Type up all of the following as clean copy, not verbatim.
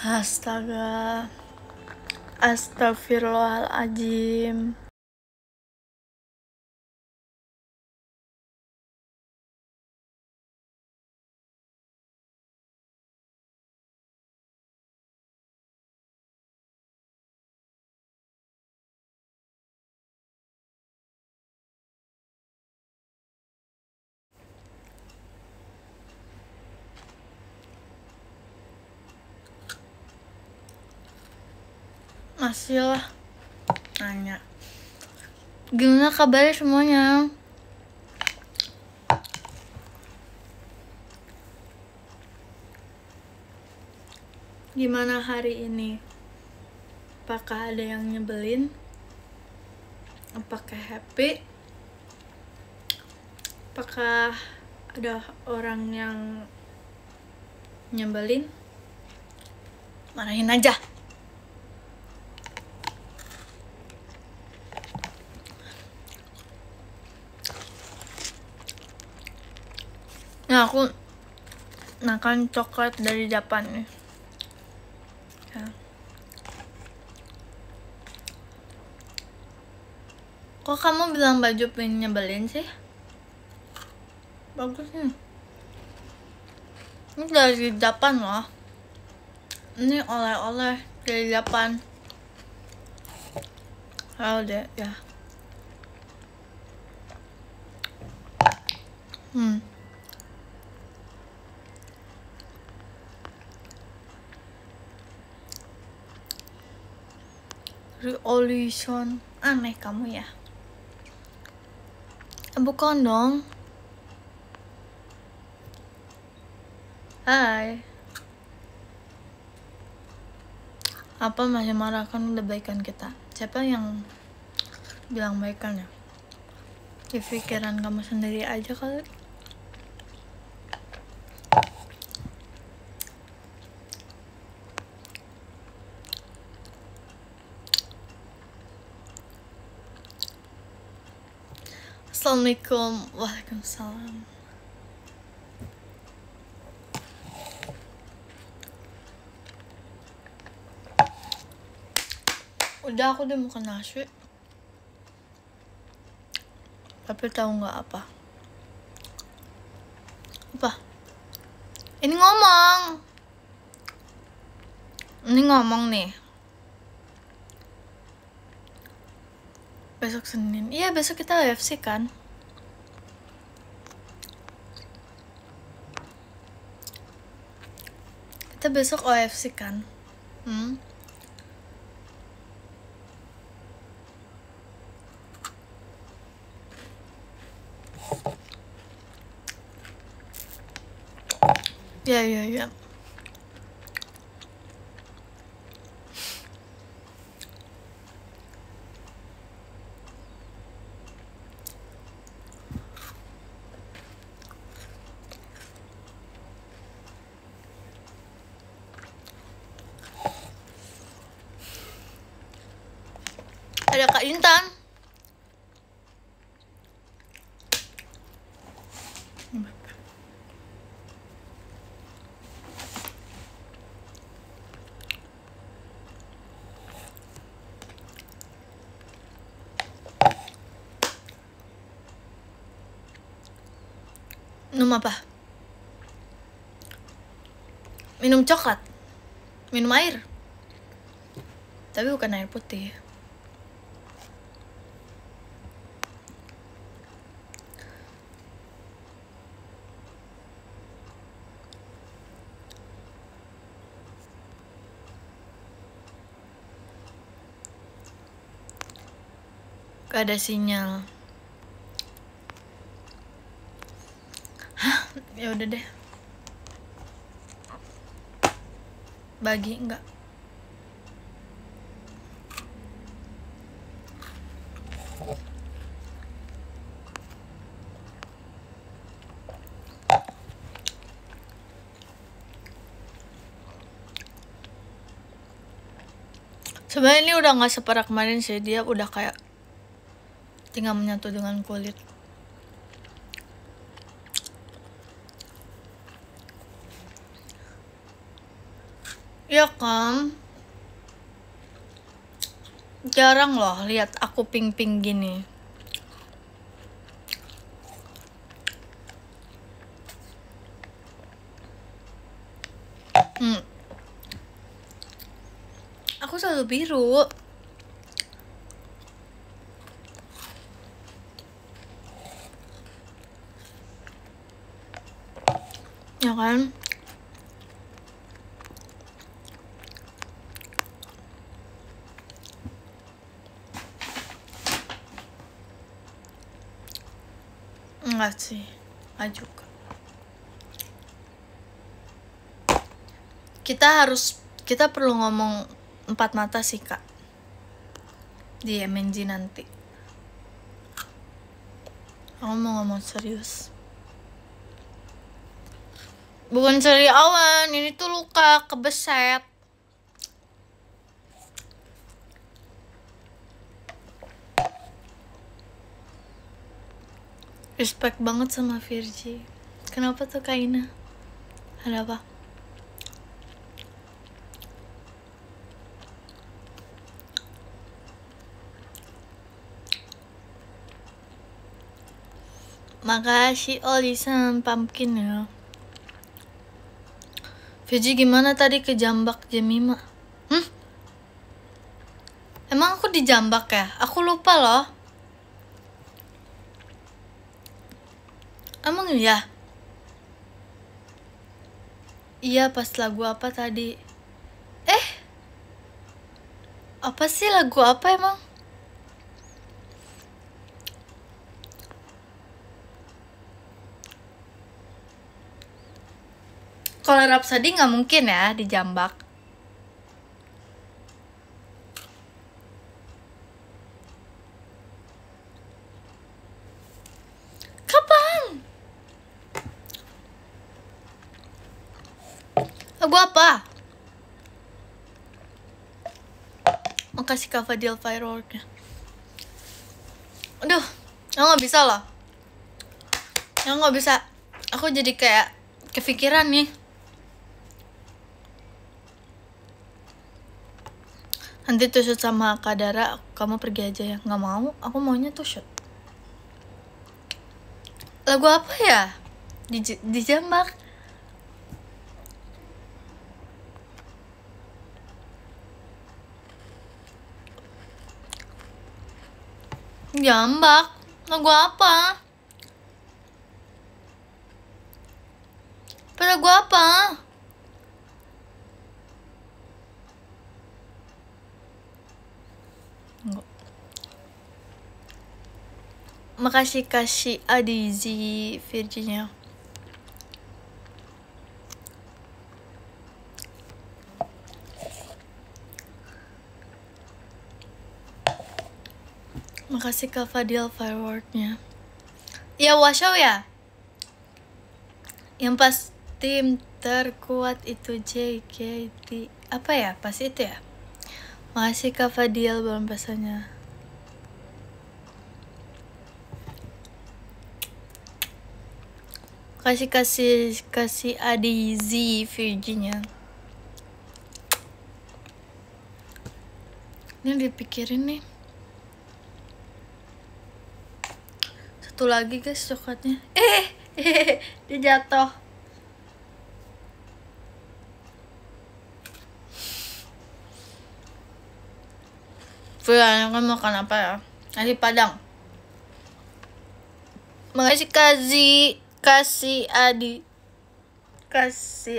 Astaga, astagfirullahaladzim. Masih lah nanya, gimana kabarnya semuanya? Gimana hari ini? Apakah ada yang nyebelin? Apakah happy? Apakah ada orang yang nyebelin? Marahin aja. Nah, aku makan coklat dari Japan nih. Ya. Kok kamu bilang baju pengen nyebelin sih? Bagus nih. Ini dari Japan loh. Ini oleh-oleh dari Japan. Oh deh ya. Revolution. Aneh kamu ya. Bukan dong. Hai. Apa masih marahkan kebaikan kita? Siapa yang bilang baikan ya? Di pikiran kamu sendiri aja kali. Assalamualaikum. Waalaikumsalam. Udah, aku udah makan nasi. Tapi tahu nggak apa? Apa? Ini ngomong nih. Besok Senin. Iya, besok kita UFC kan? Kita besok UFC kan? Ya. Ada Kak Intan. Minum apa? Minum coklat? Minum air? Tapi bukan air putih. Gak ada sinyal. Hah? Ya udah deh. Bagi enggak? Sebenarnya ini udah nggak separah kemarin sih, dia udah kayak tinggal menyatu dengan kulit. Ya kan? Jarang loh lihat aku pink-pink gini. Aku selalu biru. Ya kan? Enggak sih, enggak juga. Kita perlu ngomong 4 mata sih kak di MNG nanti. Aku mau ngomong serius. Bukan sariawan, ini tuh luka kebeset. Respect banget sama Virgi. Kenapa tuh Kak Ina? Ada apa? Makasih Olisan Pumpkin ya. Virgi gimana tadi ke Jambak Jemima? Emang aku di Jambak ya? Aku lupa loh. Emang iya? Iya pas lagu apa tadi? Apa sih lagu apa emang? Kalau Rhapsody nggak mungkin ya di Jambak. Kapan? Lagu apa? Makasih Kak Fadil fireworknya. Aduh, aku nggak bisa loh. Aku nggak bisa. Aku jadi kayak kepikiran nih. Nanti tuh shoot sama Kak Dara, kamu pergi aja ya. Nggak mau, aku maunya tuh shoot. Lagu apa ya? Di Jambak. Jambak. Lagu apa? Lagu apa? Enggak. Makasih kasih Adizi Virginia. Makasih Kak Fadil fireworknya. Ya washow ya. Yang pas tim terkuat itu JKT. Apa ya? Pas itu ya. Makasih Kak Fadil belum pesannya. Kasih Adizi Virginia. Ini dipikirin nih. Satu lagi guys coklatnya. Dia jatuh. Firanya kan makan apa ya? Nasi Padang. Makasih kasih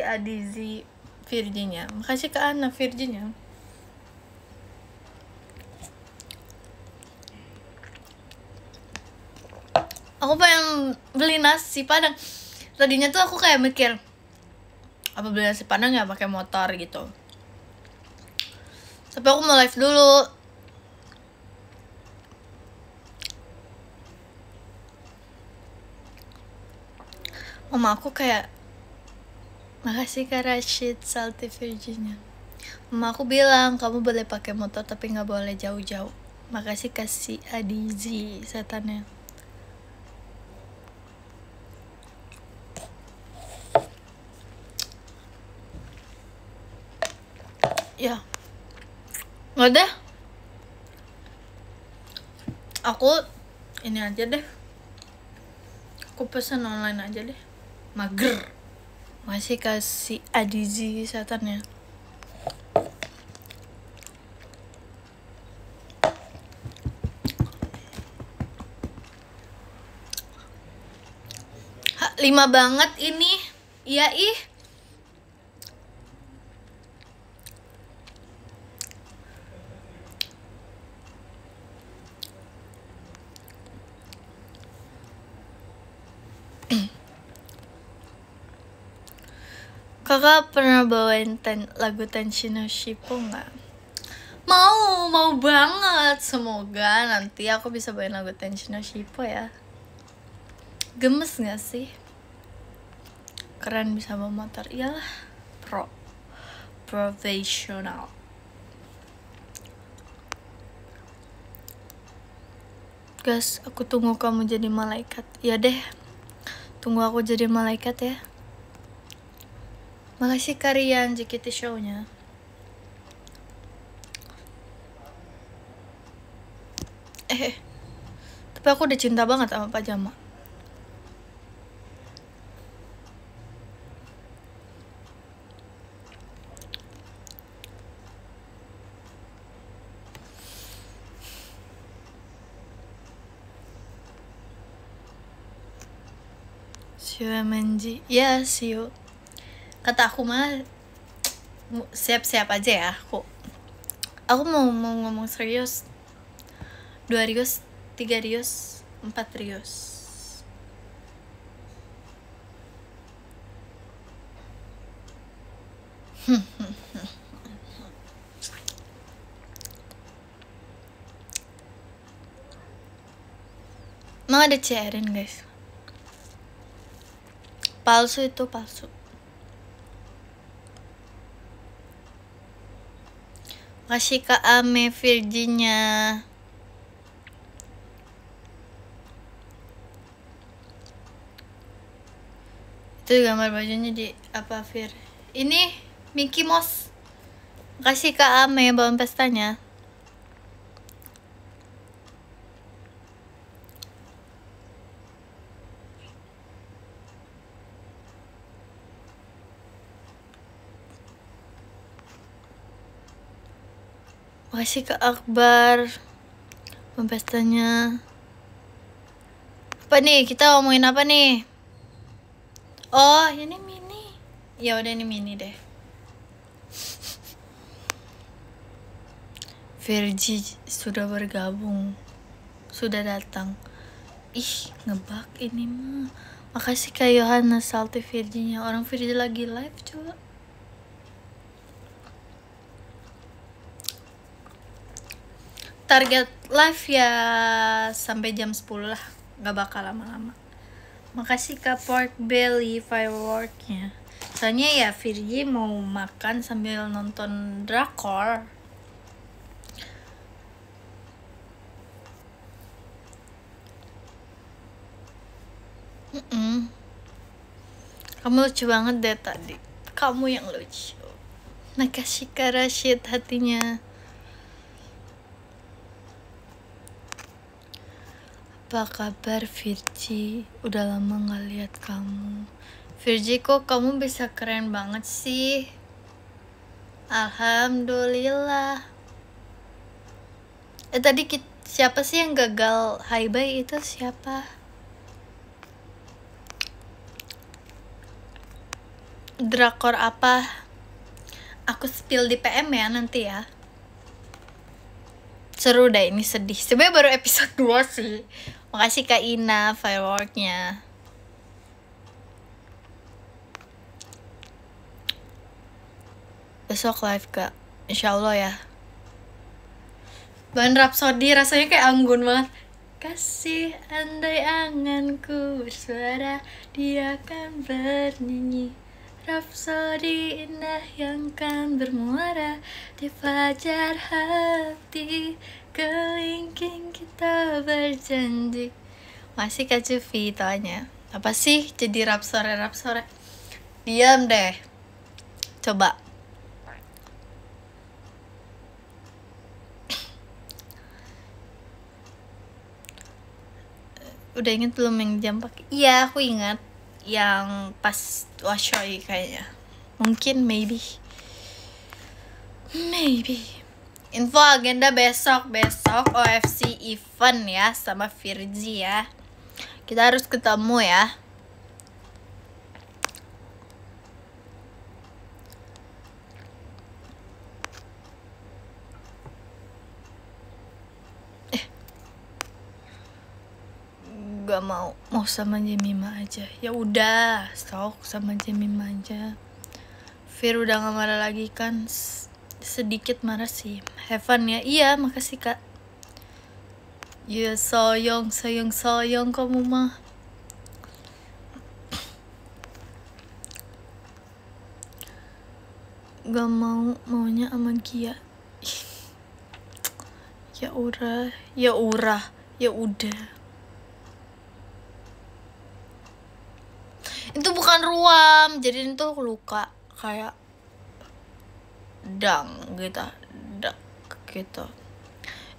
Adizi Virginia. Makasih ke Ana Virginia. Aku pengen beli nasi Padang. Tadinya tuh aku kayak mikir apa beli nasi Padang ya pakai motor gitu. Tapi aku mau live dulu. Mama aku kayak makasih Kak Rashid Salty Virginia. Mama aku bilang kamu boleh pakai motor tapi nggak boleh jauh-jauh. Makasih kasih Adizi setannya. Nggak deh, aku ini aja deh, aku pesan online aja deh, mager. Masih kasih adizi setannya. Ha, 5 banget ini. Iya ih. Kakak pernah bawain lagu Tenshi no Shippo nggak? Mau banget. Semoga nanti aku bisa bawain lagu Tenshi no Shippo ya. Gemes nggak sih? Keren bisa bawa motor. Iyalah, profesional. Guys, aku tunggu kamu jadi malaikat. Ya deh, tunggu aku jadi malaikat ya. Makasih Karian JKT Show-nya. Tapi aku udah cinta banget sama pajama. See you MNG. Ya, see you. Kata aku mah siap-siap aja ya. Aku mau ngomong serius. 2 Rios, 3 Rios, 4 Rios. Mau ada cairin guys. Palsu itu palsu. Kasih Kak Ame Virginia. Itu gambar bajunya di apa Vir? Ini Mickey Mouse. Kasih Kak Ame bawaan pestanya. Makasih Kak Akbar pestanya. Apa nih? Kita ngomongin apa nih? Oh, ini mini. Ya udah ini mini deh. Virgi sudah bergabung. Sudah datang. Ih, ngebug ini mah. Makasih Kak Yohana Salty Virginya. Orang Virgi lagi live coba. Target live ya sampai jam 10 lah, gak bakal lama-lama. Makasih Kak Pork Belly fireworknya. Soalnya ya Virgi mau makan sambil nonton drakor. Kamu lucu banget deh tadi. Kamu yang lucu. Makasih Kak Rashid hatinya. Apa kabar Virgi? Udah lama gak lihat kamu. Virgi kok kamu bisa keren banget sih. Alhamdulillah. Tadi siapa sih yang gagal Hai Bye itu siapa? Drakor apa? Aku spill di PM ya nanti ya. Seru deh ini, sedih. Sebenarnya baru episode 2 sih. Makasih Kak Ina fireworknya. Besok live Kak, insya Allah ya. Bahan Rhapsody rasanya kayak anggun banget. Kasih andai anganku bersuara, dia akan bernyanyi. Rhapsody indah yang kan bermuara di fajar hati, kelingking kita berjanji. Masih Kak Cufi tanya. Apa sih jadi rap sore? Diam deh. Coba. Udah inget belum yang jam pakai? Iya, aku ingat yang pas Washoy kayaknya. Mungkin maybe. Info agenda besok OFC event ya sama Virgi ya. Kita harus ketemu ya. Gak mau sama Jemima aja. Ya udah, sok sama Jemima aja. Fir udah gak marah lagi kan? Sedikit marah sih. Have fun ya. Iya, makasih Kak. Ya sayang kamu mah. Gak maunya sama Gia. Ya udah. Itu bukan ruam, jadi itu luka kayak dang gitu.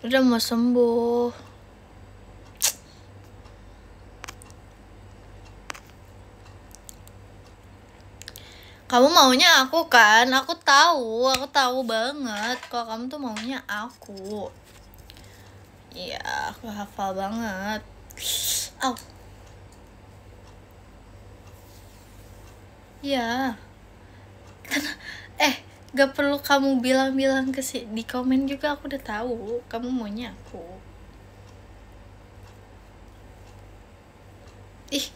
Udah mau sembuh. Kamu maunya aku kan? Aku tahu banget kalau kamu tuh maunya aku. Iya, aku hafal banget. Au. Ya. Karena gak perlu kamu bilang di komen juga aku udah tahu kamu maunya aku. Ih.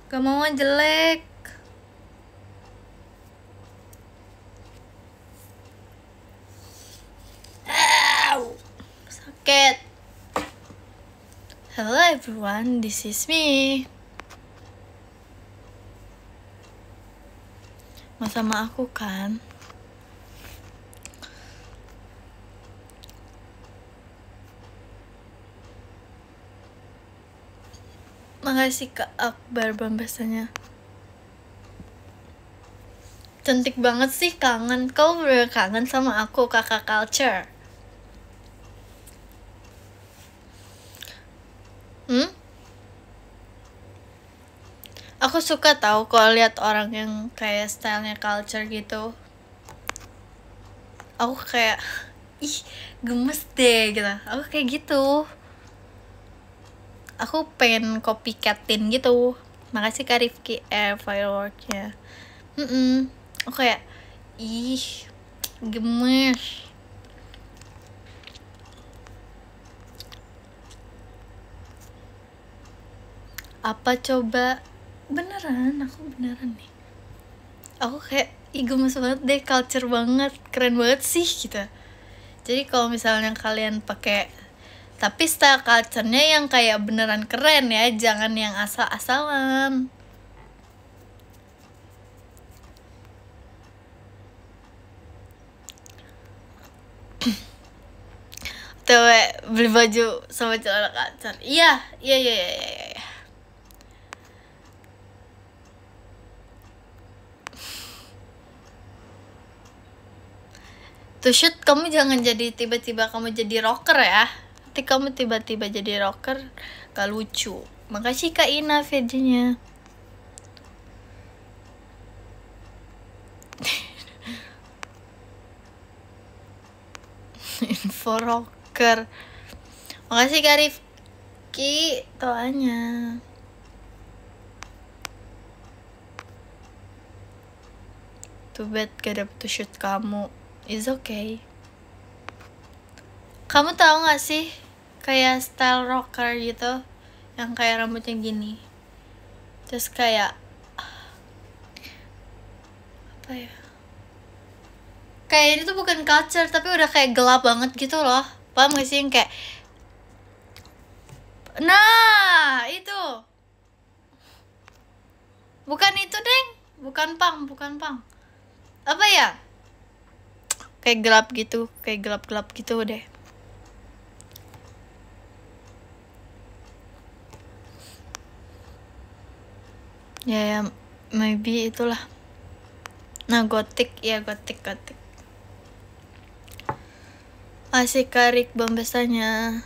Gak mau jelek. Ow. Sakit. Hello everyone, this is me. Mau sama aku kan? Makasih Kak Akbar bambasannya. Cantik banget sih, kangen. Kau bener kangen sama aku, kakak culture. Aku suka tahu kalau lihat orang yang kayak stylenya culture gitu. Aku kayak gemes deh gitu. Aku kayak gitu. Aku pengen copycatin gitu. Makasih Kak Rifki fireworknya. Aku kayak gemes. Apa coba? Beneran, aku beneran nih. Aku kayak gemes banget deh, culture banget, keren banget sih gitu. Jadi kalau misalnya kalian pakai, tapi style culture-nya yang kayak beneran keren ya, jangan yang asal-asalan. Tuh, beli baju sama celana culture. Iya. To shoot, kamu jangan jadi tiba-tiba kamu jadi rocker ya. Nanti kamu tiba-tiba jadi rocker, gak lucu. Makasih Kak Ina videonya. Info rocker. Makasih Kak Rifki doanya. Too bad gak dapet to shoot kamu. It's okay. Kamu tahu gak sih kayak style rocker gitu, yang kayak rambutnya gini, terus kayak apa ya, kayak ini tuh bukan culture tapi udah kayak gelap banget gitu loh. Paham gak sih yang kayak, nah itu bukan itu deng, bukan pang, apa ya, kayak gelap gitu, kayak gelap gitu deh. Ya maybe itulah. Nah gotik ya, gotik. Asik Karik bambasanya.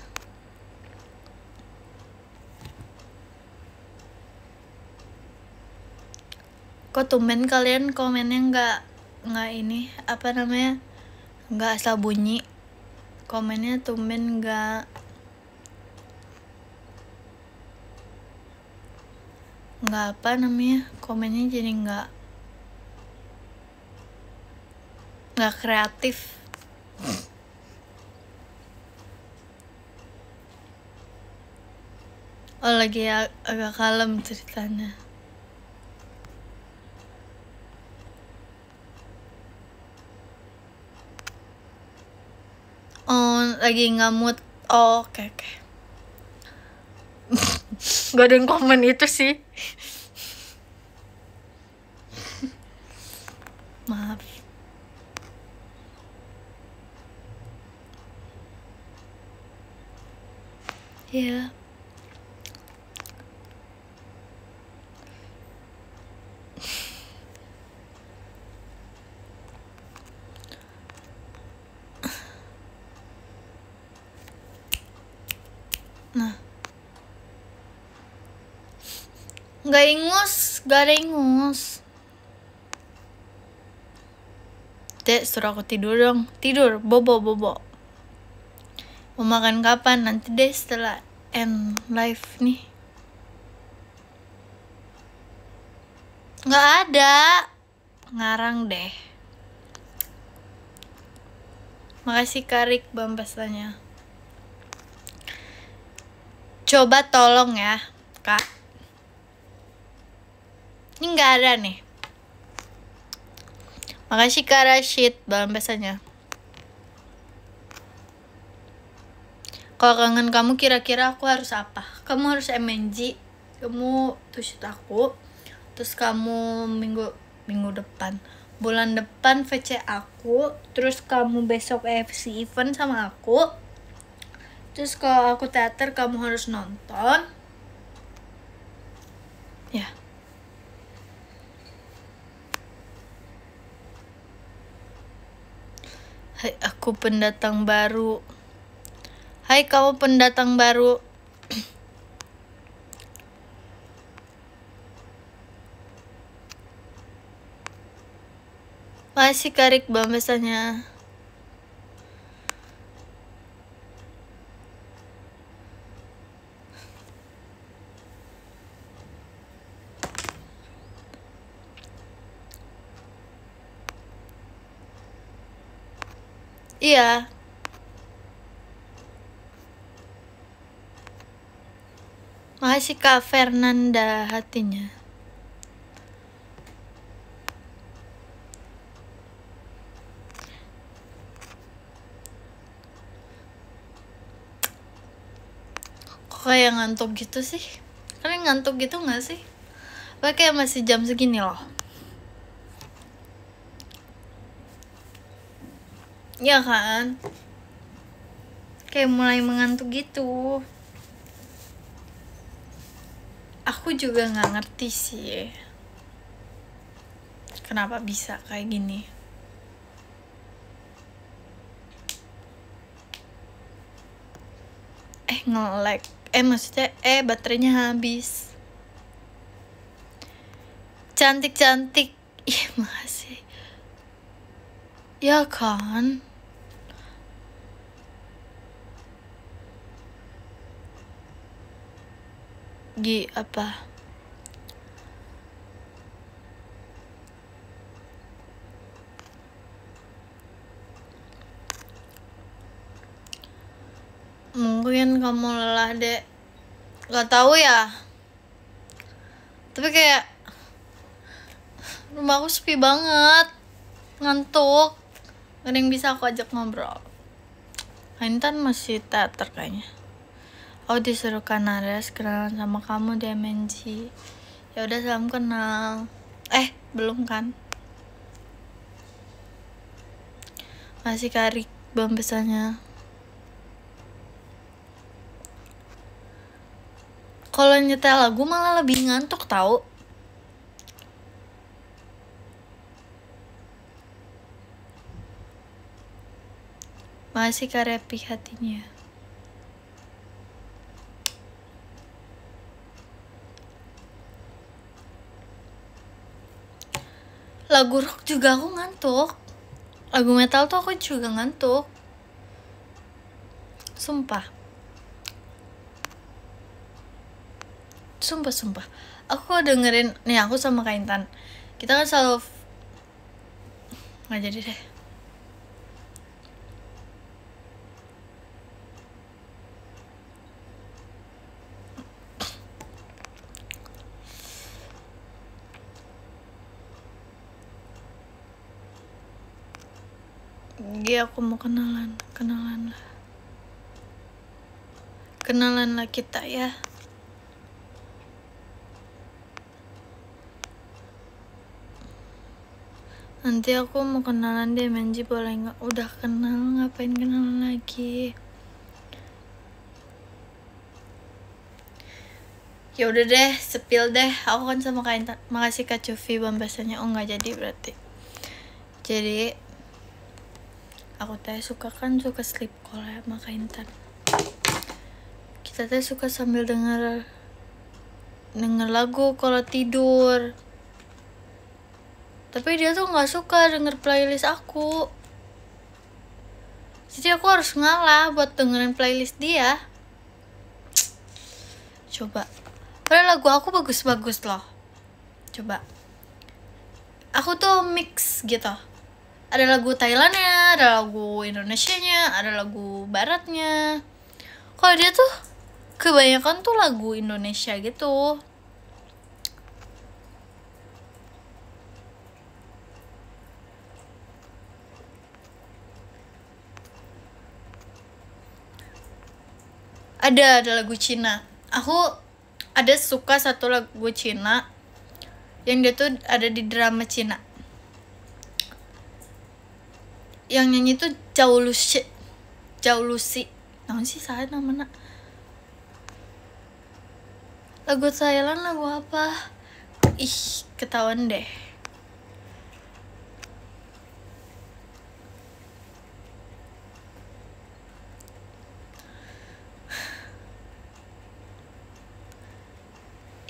Kok tumben kalian komennya nggak ini apa namanya, nggak asal bunyi. Komennya tumben nggak apa namanya, komennya jadi nggak kreatif. Oh lagi agak kalem ceritanya. Oh lagi ngamut. Oh, oke. Gak ada yang komen itu sih. Maaf. Ya. Nah. Gak ada ingus. Dek, suruh aku tidur dong. Tidur, bobo. Mau makan kapan? Nanti deh setelah end live nih. Gak ada. Ngarang deh. Makasih Karik Bampasannya. Coba tolong ya, Kak. Ini gak ada nih. Makasih Kak Rashid Bampasannya. Kalau kangen kamu kira-kira aku harus apa? Kamu harus MNG. Kamu tuh shoot aku. Terus kamu minggu depan, bulan depan VC aku. Terus kamu besok FC event sama aku. Terus kalau aku teater kamu harus nonton. Ya. Hai, aku pendatang baru. Hai, kamu pendatang baru. Masih Karik Bampasannya. Iya. Makasih Kak Fernanda hatinya. Kok kayak ngantuk gitu sih? Kalian ngantuk gitu gak sih? Apa kayak masih jam segini loh? Ya kan? Kayak mulai mengantuk gitu. Aku juga gak ngerti sih kenapa bisa kayak gini. Nge-lag. Maksudnya baterainya habis. Cantik. Ih, makasih. Ya kan? Apa? Mungkin kamu lelah, Dek. Gak tahu ya. Tapi kayak rumahku sepi banget. Ngantuk. Gak ada yang bisa aku ajak ngobrol. Intan masih teater kayaknya. Aku disuruh Kanares kenalan sama kamu di MNG. Ya udah, salam kenal. Belum kan? Masih Karik Bampasannya. Kalau nyetel lagu malah lebih ngantuk tahu. Masih Karepi hatinya. Lagu rock juga aku ngantuk. Lagu metal tuh aku juga ngantuk. Sumpah. Aku dengerin nih, aku sama Kak Intan, kita kan selalu nggak jadi deh. Aku mau kenalan lah kita ya. Nanti aku mau kenalan deh, Menji boleh nggak? Udah kenal, ngapain kenalan lagi? Ya udah deh, sepil deh. Aku kan sama Kak Intan. Makasih Kak Cufi pembahasannya. Oh nggak jadi berarti. Jadi aku teh suka sleep call ya sama Kak Intan. Kita teh suka sambil denger lagu kalau tidur. Tapi dia tuh nggak suka denger playlist aku. Jadi aku harus ngalah buat dengerin playlist dia. Coba. Padahal lagu aku bagus-bagus loh. Coba. Aku tuh mix gitu. Ada lagu Thailandnya, ada lagu Indonesianya, ada lagu Baratnya. Kalau dia tuh kebanyakan tuh lagu Indonesia gitu. Ada lagu Cina. Aku ada suka satu lagu Cina yang dia tuh ada di drama Cina. Yang nyanyi tuh Zhao Lusi. Namun sih saya namanya. Lagu Thailand lagu apa? Ih, ketahuan deh.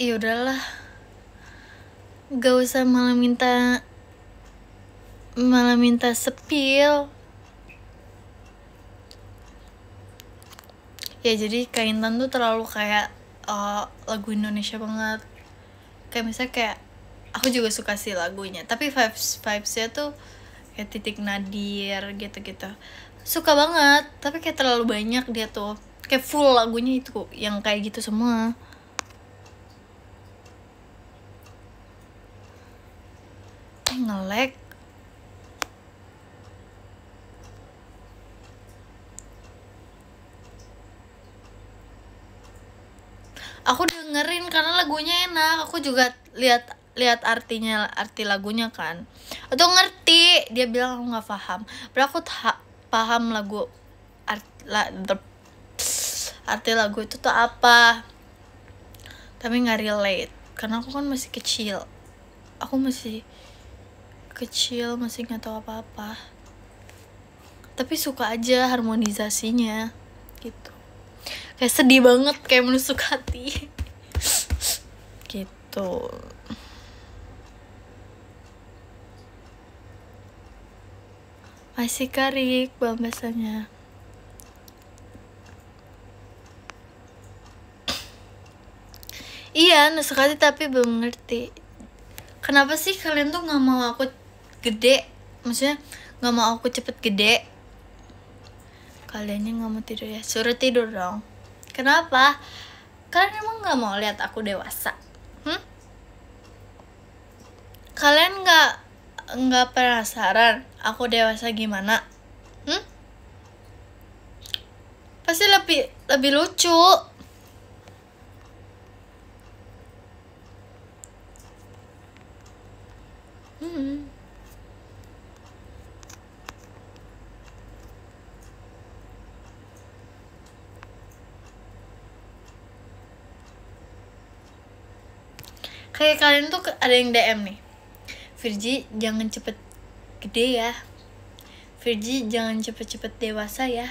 Ya udahlah, gak usah malah minta sepil. Ya jadi Kak Intan tuh terlalu kayak lagu Indonesia banget. Kayak misalnya kayak aku juga suka sih lagunya, tapi vibesnya tuh kayak Titik Nadir gitu-gitu. Suka banget, tapi kayak terlalu banyak dia tuh. Kayak full lagunya itu yang kayak gitu semua. Nge-lag. Aku dengerin karena lagunya enak. Aku juga lihat arti lagunya kan. Atau ngerti. Dia bilang aku nggak paham. Padahal aku paham lagu arti lagu itu tuh apa. Tapi nggak relate karena aku kan masih kecil. Aku masih kecil, masih nggak tahu apa-apa. Tapi suka aja harmonisasinya gitu. Kayak sedih banget, kayak menusuk hati. Gitu. Masih Karik pembahasannya. Iya, nusuk hati tapi belum ngerti. Kenapa sih kalian tuh nggak mau aku gede? Maksudnya nggak mau aku cepet gede? Kaliannya nggak mau tidur ya? Suruh tidur dong. Kenapa? Kalian emang nggak mau lihat aku dewasa? Kalian nggak penasaran aku dewasa gimana? Pasti lebih lucu. Kayak kalian tuh ada yang DM nih, Virgi jangan cepet gede ya, Virgi jangan cepet-cepet dewasa ya,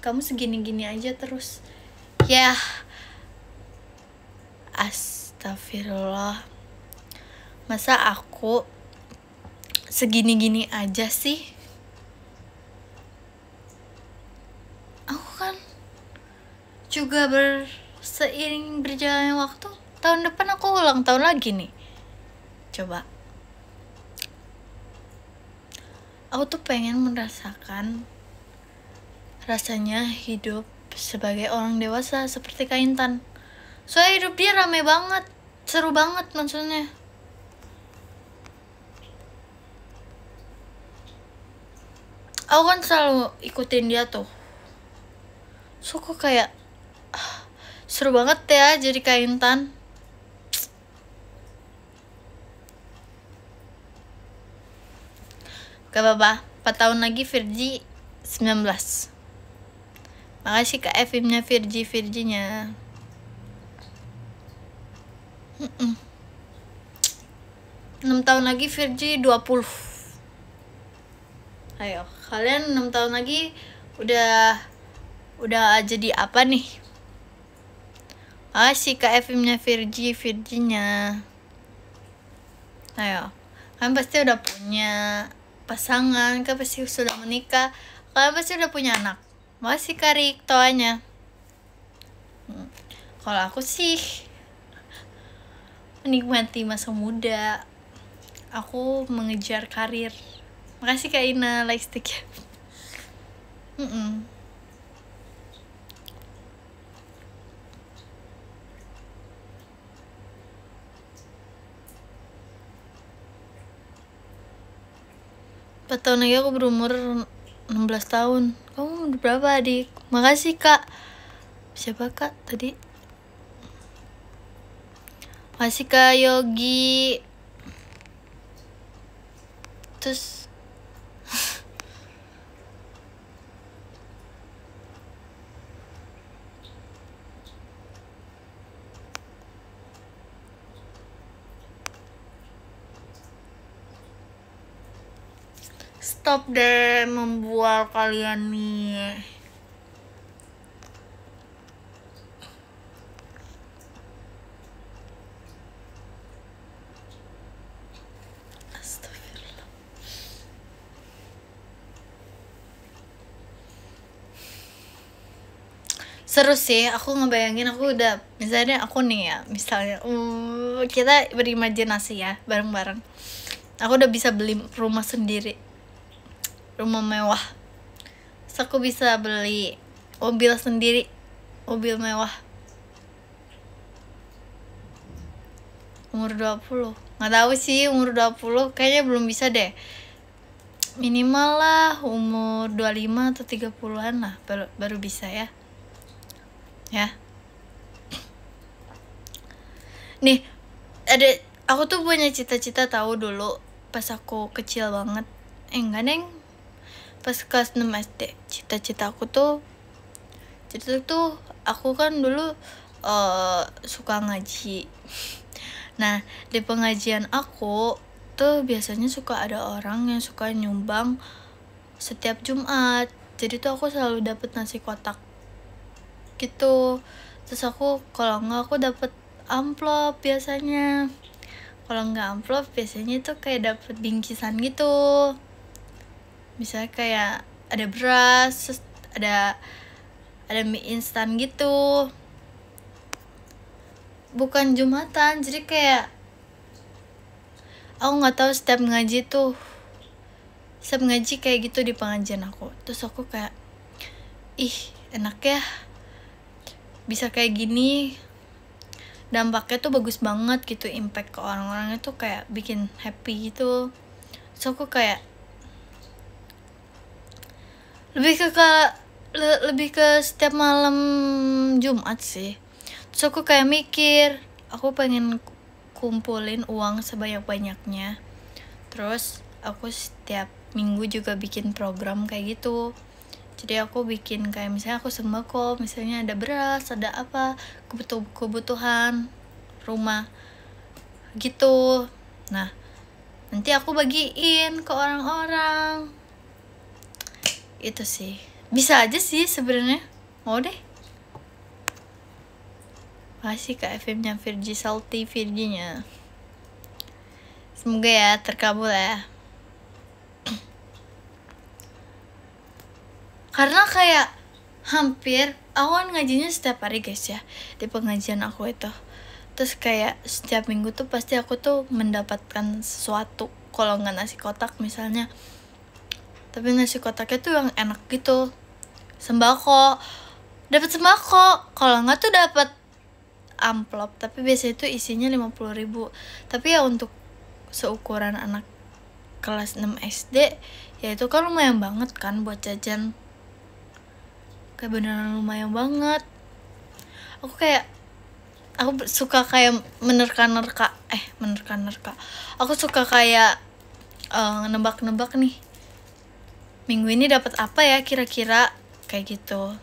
kamu segini-gini aja terus. Ya, astagfirullah. Masa aku segini-gini aja sih? Aku kan juga seiring berjalannya waktu, tahun depan aku ulang tahun lagi nih. Coba, aku tuh pengen merasakan rasanya hidup sebagai orang dewasa seperti Kak Intan. Soalnya hidup dia rame banget, seru banget maksudnya. Aku kan selalu ikutin dia tuh. So kok kayak seru banget ya jadi Kak Intan. Gak apa-apa, 4 tahun lagi Virgi 19. Makasih Kak Evimnya Virginya. 6 tahun lagi Virgi 20. Ayo, kalian 6 tahun lagi udah jadi apa nih? Makasih Kak Evimnya Virginya. Ayo, kalian pasti udah punya pasangan, kan pasti sudah menikah, kalian pasti udah punya anak. Makasih Karik toanya. Kalau aku sih menikmati masa muda, aku mengejar karir. Makasih Kak Ina, like stick. 4 tahun lagi aku berumur 16 tahun. Kamu umur berapa adik? Makasih Kak. Siapa Kak tadi? Makasih Kak Yogi. Terus stop deh membual kalian nih. Astagfirullah. Seru sih, aku ngebayangin aku udah, misalnya aku nih ya, misalnya kita berimajinasi ya, bareng-bareng. Aku udah bisa beli rumah sendiri, rumah mewah. Terus aku bisa beli mobil sendiri, mobil mewah. Umur 20. Nggak tahu sih umur 20, kayaknya belum bisa deh. Minimal lah umur 25 atau 30-an lah baru bisa ya. Ya. Nih, aku tuh punya cita-cita tahu dulu pas aku kecil banget. Enggak, Neng. Pas kelas 6 SD, cita-cita aku tuh aku kan dulu suka ngaji. Nah, di pengajian aku tuh biasanya suka ada orang yang suka nyumbang setiap Jumat. Jadi tuh aku selalu dapet nasi kotak gitu. Terus aku kalau enggak aku dapet amplop biasanya. Kalau enggak amplop biasanya tuh kayak dapet bingkisan gitu. Misalnya kayak ada beras, terus ada mie instan gitu. Bukan Jumatan, jadi kayak aku nggak tahu setiap ngaji kayak gitu di pengajian aku. Terus aku kayak enak ya bisa kayak gini, dampaknya tuh bagus banget gitu, impact ke orang-orang itu kayak bikin happy gitu. So aku kayak lebih ke setiap malam Jumat sih. Terus aku kayak mikir, aku pengen kumpulin uang sebanyak-banyaknya. Terus aku setiap minggu juga bikin program kayak gitu. Jadi aku bikin kayak misalnya aku sembako, misalnya ada beras, ada apa, kebutuhan rumah gitu. Nah, nanti aku bagiin ke orang-orang. Itu sih. Bisa aja sih sebenarnya. Mau deh. Makasih Kak FM-nya Virginya. Semoga ya terkabul ya. Karena kayak hampir aku kan ngajinya setiap hari guys ya, di pengajian aku itu. Terus kayak setiap minggu tuh pasti aku tuh mendapatkan sesuatu, kalau nggak nasi kotak misalnya, tapi nasi kotaknya tuh yang enak gitu, sembako, dapat sembako. Kalau nggak tuh dapat amplop, tapi biasanya itu isinya 50.000. Tapi ya untuk seukuran anak kelas 6 SD ya itu kan lumayan banget kan buat jajan, kayak beneran lumayan banget. Aku suka kayak menerka-nerka aku suka kayak nebak-nebak nih, minggu ini dapat apa ya kira-kira, kayak gitu.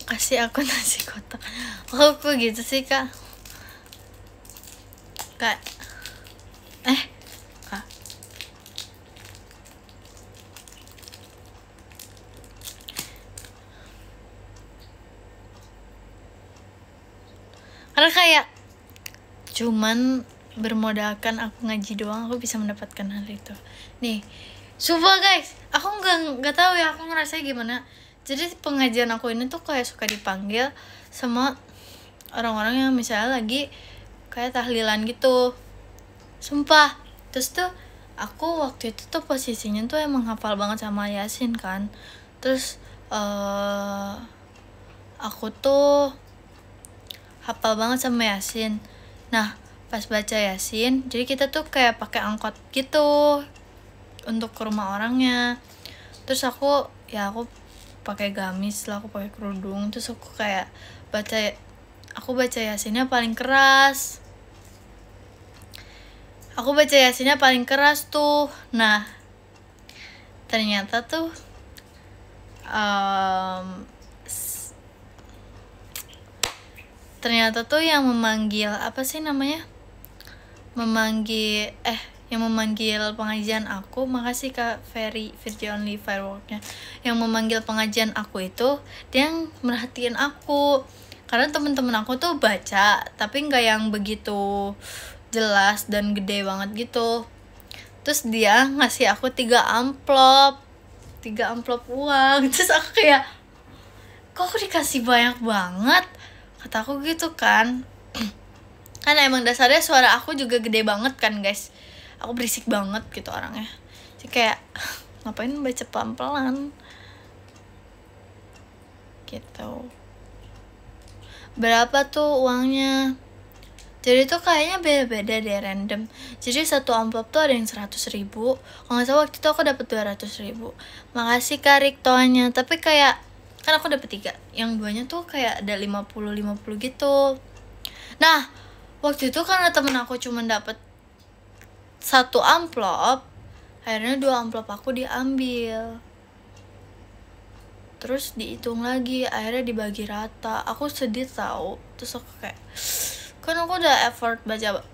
Kasih aku nasi kotak. Oh, kok gitu sih kak? Kak, kak. Karena kayak cuman bermodalkan aku ngaji doang aku bisa mendapatkan hal itu. Nih, sumpah guys, aku nggak tahu ya aku ngerasa gimana. Jadi pengajian aku ini tuh kayak suka dipanggil sama orang-orang yang misalnya lagi kayak tahlilan gitu, sumpah. Terus tuh aku waktu itu tuh posisinya tuh emang hafal banget sama Yasin kan. Terus aku tuh hafal banget sama Yasin. Nah pas baca Yasin, jadi kita tuh kayak pakai angkot gitu untuk ke rumah orangnya. Terus aku pakai gamis lah, aku pakai kerudung. Terus aku kayak baca Yasinnya paling keras. Tuh. Nah ternyata tuh yang memanggil apa sih namanya, yang memanggil pengajian aku, makasih Kak Ferry Virtual Only Fireworknya, yang memanggil pengajian aku itu dia yang merhatiin aku. Karena temen-temen aku tuh baca tapi nggak yang begitu jelas dan gede banget gitu. Terus dia ngasih aku 3 amplop uang. Terus aku kayak, kok aku dikasih banyak banget, kata aku gitu kan. Kan emang dasarnya suara aku juga gede banget kan guys, aku berisik banget gitu orangnya. Jadi kayak ngapain baca pelan-pelan gitu. Berapa tuh uangnya? Jadi tuh kayaknya beda-beda deh, random. Jadi satu amplop tuh ada yang 100.000. Kalau nggak salah waktu itu aku dapet 200.000. Makasih Kak Riktonya. Tapi kayak kan aku dapet 3, yang 2-nya tuh kayak ada 50 gitu. Nah waktu itu karena temen aku cuma dapet 1 amplop, akhirnya 2 amplop aku diambil. Terus dihitung lagi, akhirnya dibagi rata. Aku sedih tahu. Terus aku kayak, kan aku udah effort baca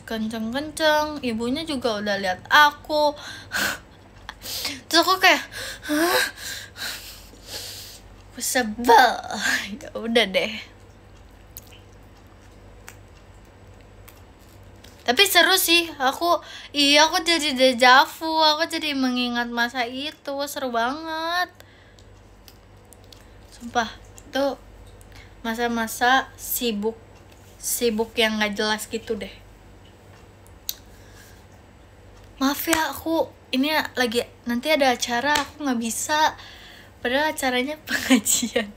kenceng-kenceng, ibunya juga udah lihat aku. Terus aku kayak, aku sebel. Ya udah deh. Tapi seru sih, aku jadi dejavu, aku jadi mengingat masa itu, seru banget. Sumpah, tuh masa-masa sibuk yang gak jelas gitu deh. Maaf ya, aku ini lagi nanti ada acara, aku gak bisa. Padahal acaranya pengajian.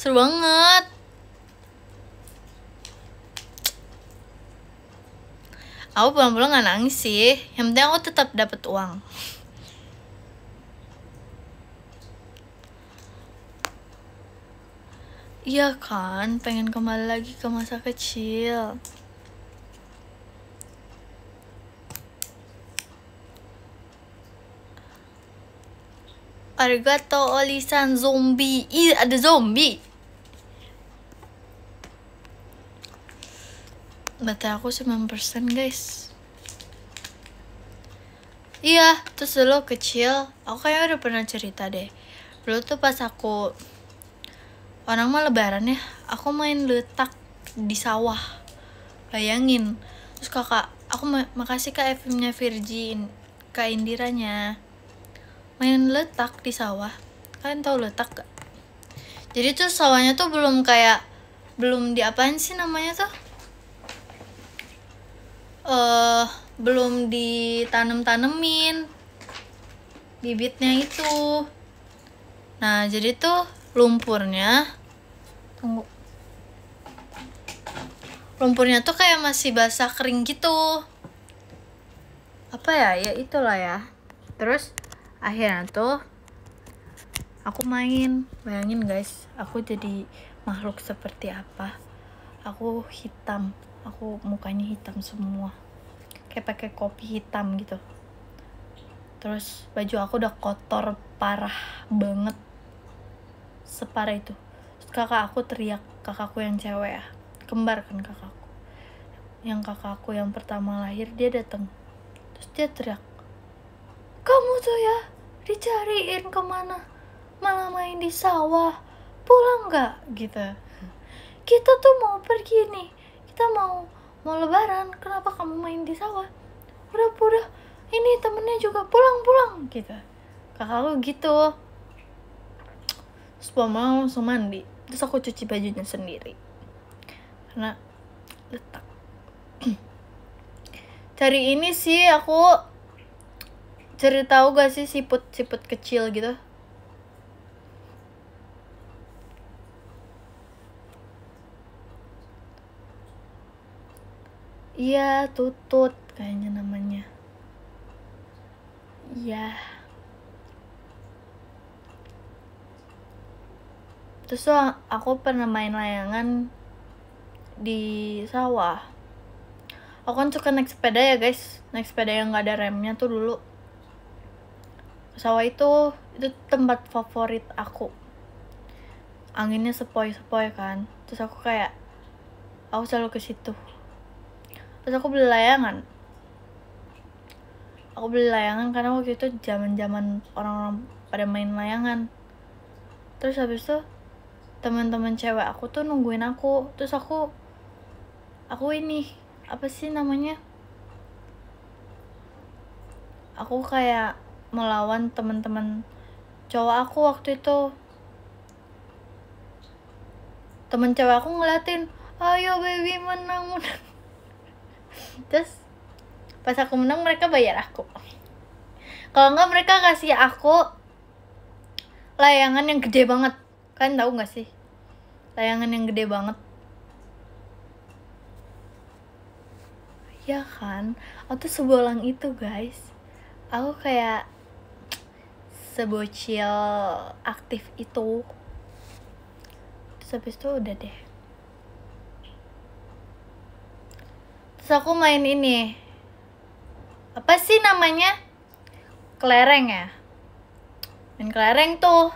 Seru banget. Aku pulang-pulang gak nangis sih, yang penting aku tetap dapat uang. Iya kan, pengen kembali lagi ke masa kecil. Arigato Olisan zombie. Ih, ada zombie. baterai aku 9% guys. Iya, terus dulu kecil, aku kayaknya udah pernah cerita deh. Dulu tuh pas aku, orang mah lebaran ya, aku main letak di sawah. Bayangin. Terus kakak, aku makasih Kak FM-nya Virgin, Kak Indiranya. Main letak di sawah. Kalian tahu letak gak? Jadi tuh sawahnya tuh belum diapain sih namanya tuh? Belum ditanam-tanemin bibitnya itu. Nah, jadi tuh lumpurnya tuh kayak masih basah kering gitu. Apa ya? Ya itulah ya. Terus akhirnya tuh aku main. Bayangin guys, aku jadi makhluk seperti apa. Aku hitam. Aku mukanya hitam semua. Kayak pakai kopi hitam gitu. Terus baju aku udah kotor parah banget, separah itu. Terus kakak aku teriak, kakakku yang cewek ya, kembar kan kakakku. Yang kakakku yang pertama lahir, dia datang. Terus dia teriak, kamu tuh ya dicariin kemana, malah main di sawah, pulang gak? Gitu. Kita tuh mau pergi nih, kita mau lebaran, kenapa kamu main di sawah? Udah, ini temennya juga pulang gitu. Kakakku gitu. Terus mama langsung mandi. Terus aku cuci bajunya sendiri karena letak. Cari ini sih aku cari tahu gak sih siput kecil gitu. Iya, tutut kayaknya namanya. Iya. Terus tuh aku pernah main layangan di sawah. Aku kan suka naik sepeda ya guys, naik sepeda yang gak ada remnya tuh dulu. Sawah itu tempat favorit aku. Anginnya sepoi-sepoi kan. Terus aku selalu ke situ. Terus aku beli layangan. Karena waktu itu zaman orang-orang pada main layangan. Terus habis itu teman-teman cewek aku tuh nungguin aku. Terus aku ini apa sih namanya? Aku kayak melawan teman-teman cowok aku waktu itu. Temen cewek aku ngeliatin, ayo baby menang. Terus pas aku menang mereka bayar aku. Kalau enggak mereka kasih aku layangan yang gede banget. Kalian tahu nggak sih? Layangan yang gede banget. Ya kan? Aku tuh sebolang itu guys. Aku kayak sebocil aktif itu. Terus habis itu udah deh. Terus aku main ini. Apa sih namanya? Kelereng ya? Main kelereng tuh.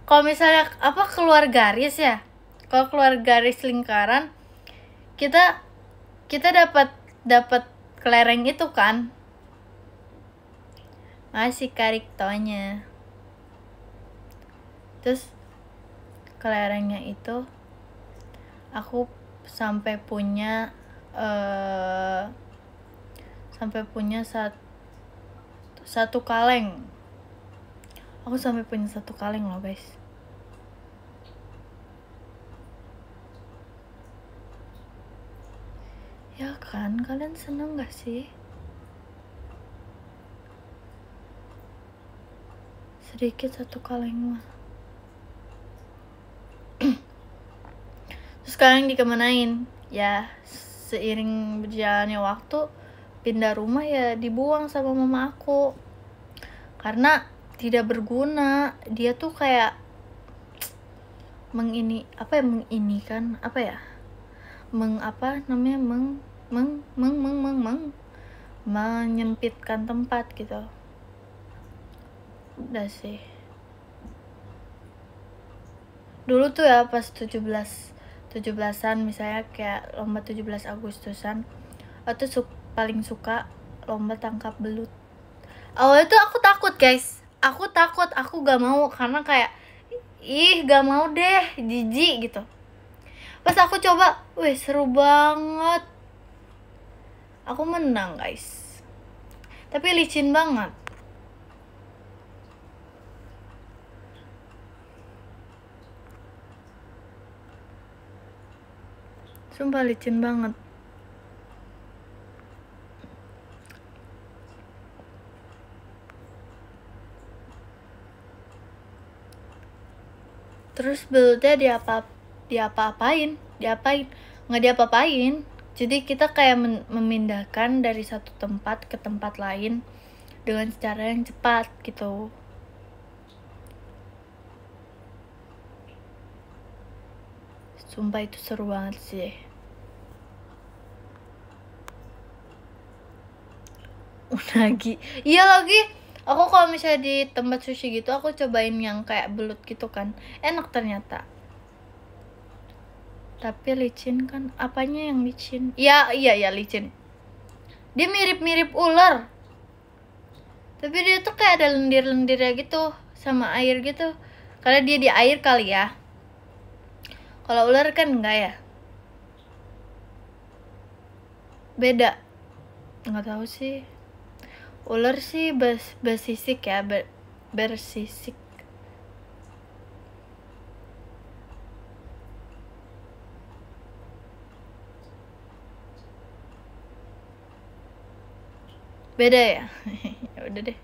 Kalau misalnya keluar garis ya? Kalau keluar garis lingkaran, kita dapat kelereng itu kan? Masih kariktonya. Terus kelerengnya itu aku sampai punya satu kaleng. Aku sampai punya satu kaleng loh guys. Ya kan, kalian seneng gak sih? Sedikit satu kaleng mah. Terus sekarang dikemanain? Ya seiring berjalannya waktu, pindah rumah ya dibuang sama mama aku. Karena tidak berguna. Dia tuh kayak menyempitkan tempat gitu. Udah sih. Dulu tuh ya pas 17 17-an, misalnya kayak lomba 17 Agustusan. Aku paling suka lomba tangkap belut. Awalnya tuh aku takut guys, aku gak mau karena kayak gak mau deh, jijik gitu. Pas aku coba, wih seru banget. Aku menang guys, tapi licin banget. Sumpah licin banget. Terus belutnya diapain? Nggak diapa-apain. Jadi kita kayak memindahkan dari satu tempat ke tempat lain dengan cara yang cepat gitu. Sumpah itu seru banget sih. Unagi. Iya lagi. Aku kalau misalnya di tempat sushi gitu, aku cobain yang kayak belut gitu kan. Enak ternyata. Tapi licin kan? Apanya yang licin? Iya licin. Dia mirip-mirip ular. Tapi dia tuh kayak ada lendir-lendirnya gitu sama air gitu. Karena dia di air kali ya. Kalau ular kan enggak ya. Beda. Nggak tahu sih. Ular sih bersisik ya, bersisik. Beda ya? Ya udah deh.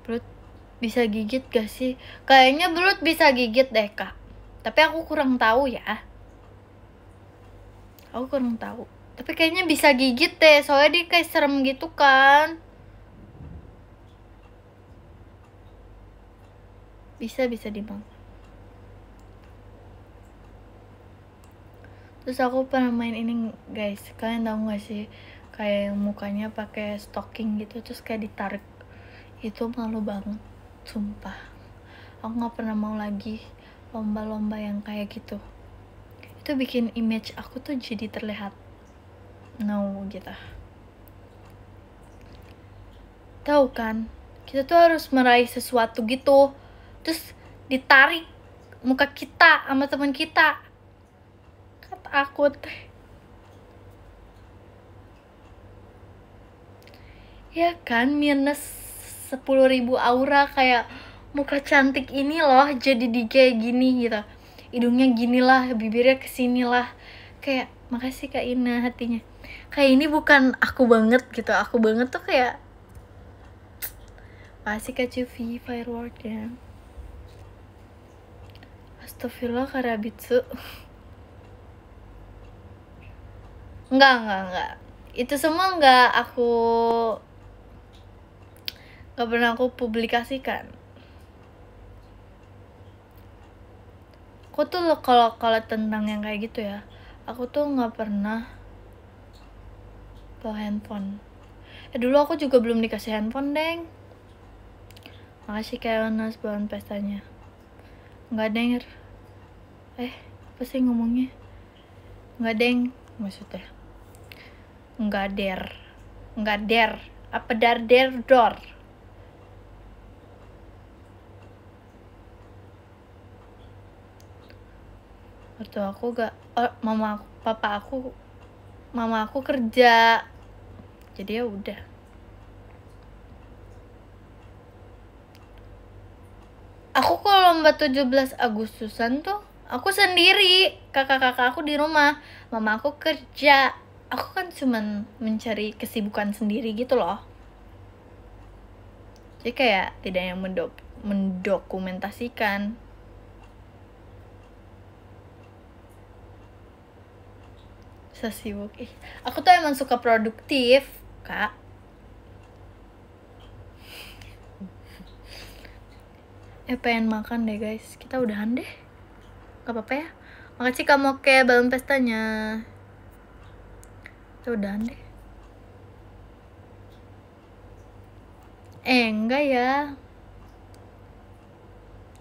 Belut bisa gigit gak sih? Kayaknya belut bisa gigit deh kak. Tapi aku kurang tahu ya. Tapi kayaknya bisa gigit deh, soalnya dia kayak serem gitu kan. Bisa dimakan. Terus aku pernah main ini guys, kalian tahu gak sih? Kayak yang mukanya pakai stocking gitu, terus kayak ditarik. Itu malu banget, sumpah. Aku nggak pernah mau lagi lomba-lomba yang kayak gitu. Itu bikin image aku tuh jadi terlihat gitu. Tahu kan, kita tuh harus meraih sesuatu gitu, terus ditarik muka kita sama teman kita. Kan takut. Ya kan, minus 10.000 aura, kayak muka cantik ini loh jadi di kayak gini gitu. Hidungnya gini lah, bibirnya kesini lah. Kayak makasih Kak Ina hatinya. Kayak ini bukan aku banget gitu. Aku banget tuh kayak makasih Kak Cuvi fireworknya. Astagfirullah Karabitsu. Enggak. Itu semua nggak pernah aku publikasikan. Aku tuh kalau tentang yang kayak gitu ya, aku tuh nggak pernah bawa handphone. Dulu aku juga belum dikasih handphone, deng. Makasih Kak Enas buat pestanya. Nggak denger. Apa sih ngomongnya? Nggak deng, maksudnya. Nggak der. Apa dor. Waktu aku mama aku kerja, jadi ya udah. Aku kalau lomba 17 Agustusan tuh aku sendiri, kakak-kakak aku di rumah, mama aku kerja. Aku kan cuman mencari kesibukan sendiri gitu loh. Jadi kayak tidak yang mendokumentasikan. Sesibuk aku tuh emang suka produktif kak. Pengen makan deh guys, kita udahan deh, gak apa-apa ya. Makasih kamu kayak balon pestanya. Kita udahan deh. Enggak ya,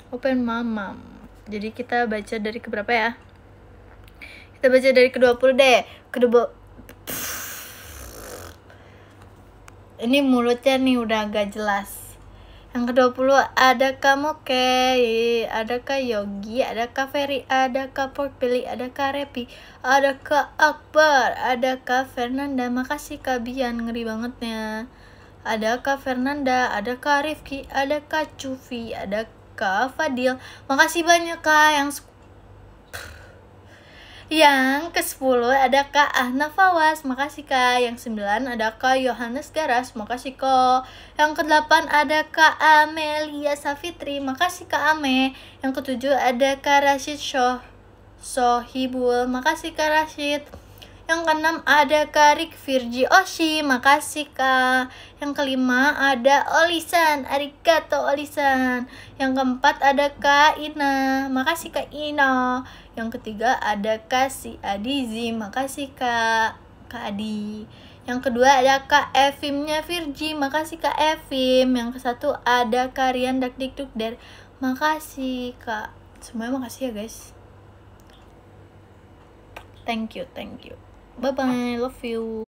Open Mamam. Jadi kita baca dari keberapa ya? Kita baca dari ke-20 deh. Ini mulutnya nih udah agak jelas. Yang ke-20, adakah Moke, adakah Yogi, adakah Ferry, adakah Pork Belly, adakah Repi, adakah Akbar, adakah Fernanda. Makasih Kak Bian, ngeri bangetnya. Adakah Fernanda, adakah Rifki, adakah Cufi, adakah Fadil. Makasih banyak Kak. Yang ke-10 ada Kak Ahna Fawas, makasih Kak. Yang 9 ada Kak Yohanes Garas, makasih Kak. Yang ke-8 ada Kak Amelia Safitri, makasih Kak Ame. Yang ke-7 ada Kak Rashid Sohibul, makasih Kak Rashid. Yang ke-6 ada Kak Rik Virgi Oshi, makasih Kak. Yang ke-5 ada Olisan, arigato Olisan. Yang ke-4 ada Kak Ina, makasih Kak Ina. Yang ketiga ada Kak Si Adizi, makasih Kak Adi. Yang kedua ada Kak Evimnya Virgi, makasih Kak Evim. Yang ke-1 ada Kak Rian Dakdikdukder, makasih Kak. Semuanya makasih ya guys. Thank you. Bye bye, love you.